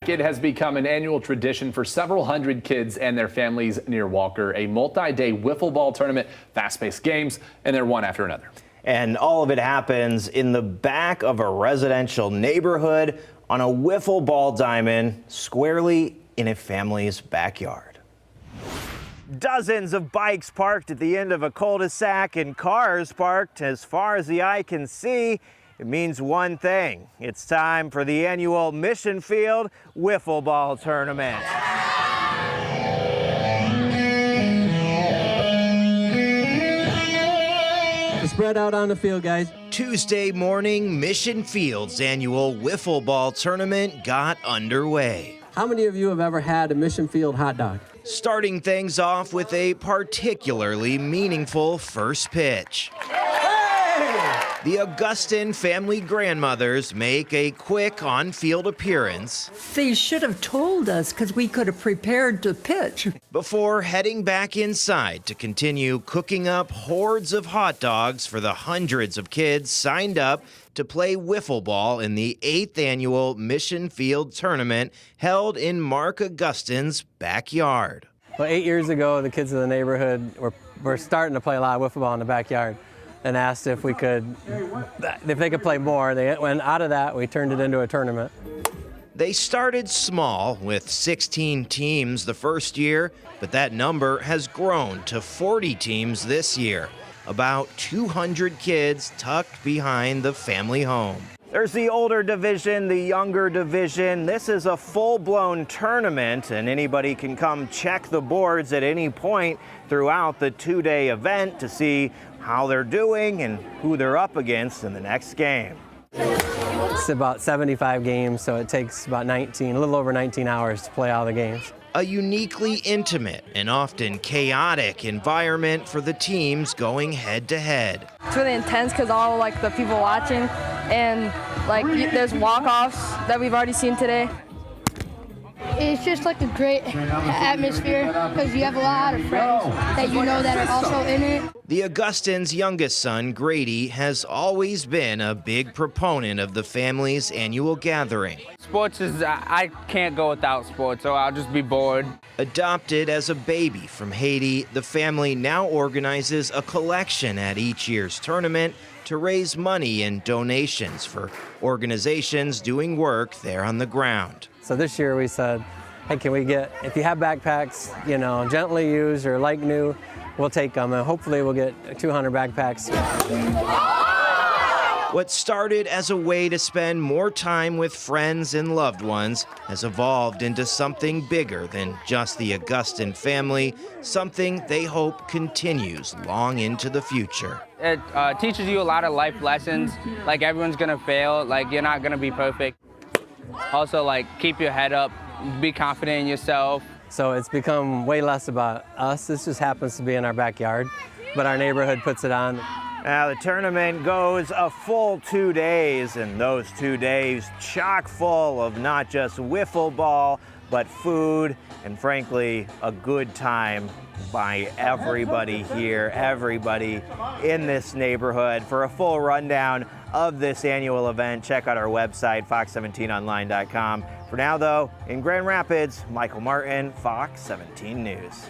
back. It has become an annual tradition for several hundred kids and their families near Walker. A multi-day wiffle ball tournament, fast-paced games, and they're one after another. And all of it happens in the back of a residential neighborhood on a wiffle ball diamond squarely in a family's backyard. Dozens of bikes parked at the end of a cul-de-sac and cars parked as far as the eye can see. It means one thing. It's time for the annual Mission Field Wiffle Ball Tournament. Spread out on the field, guys. Tuesday morning, Mission Field's annual Wiffle Ball Tournament got underway. How many of you have ever had a Mission Field hot dog? Starting things off with a particularly meaningful first pitch. The Augustin family grandmothers make a quick on-field appearance. They should have told us because we could have prepared to pitch. Before heading back inside to continue cooking up hordes of hot dogs for the hundreds of kids signed up to play wiffle ball in the 8th annual Mission Field Tournament held in Mark Augustin's backyard. Well, 8 years ago, the kids in the neighborhood were starting to play a lot of wiffle ball in the backyard and asked if they could play more. They went out of that, we turned it into a tournament. They started small with 16 teams the first year, but that number has grown to 40 teams this year. About 200 kids tucked behind the family home. There's the older division, the younger division. This is a full-blown tournament, and anybody can come check the boards at any point throughout the two-day event to see how they're doing and who they're up against in the next game. It's about 75 games, so it takes about a little over 19 hours to play all the games. A uniquely intimate and often chaotic environment for the teams going head-to-head. It's really intense because all the people watching, and there's walk-offs that we've already seen today. It's just a great atmosphere because you have a lot of friends that you know that are also in it. The Augustins' youngest son, Grady, has always been a big proponent of the family's annual gathering. Sports I can't go without sports, so I'll just be bored. Adopted as a baby from Haiti, the family now organizes a collection at each year's tournament to raise money and donations for organizations doing work there on the ground. So this year we said, hey, can we get, if you have backpacks, gently used or like new, we'll take them, and hopefully we'll get 200 backpacks. What started as a way to spend more time with friends and loved ones has evolved into something bigger than just the Augustin family, something they hope continues long into the future. It teaches you a lot of life lessons, everyone's gonna fail, you're not gonna be perfect. Also, keep your head up, be confident in yourself. So it's become way less about us. This just happens to be in our backyard, but our neighborhood puts it on. Now the tournament goes a full 2 days, and those 2 days chock full of not just wiffle ball, but food and frankly, a good time by everybody here, everybody in this neighborhood. For a full rundown of this annual event, check out our website, fox17online.com. For now though, in Grand Rapids, Michael Martin, Fox 17 News.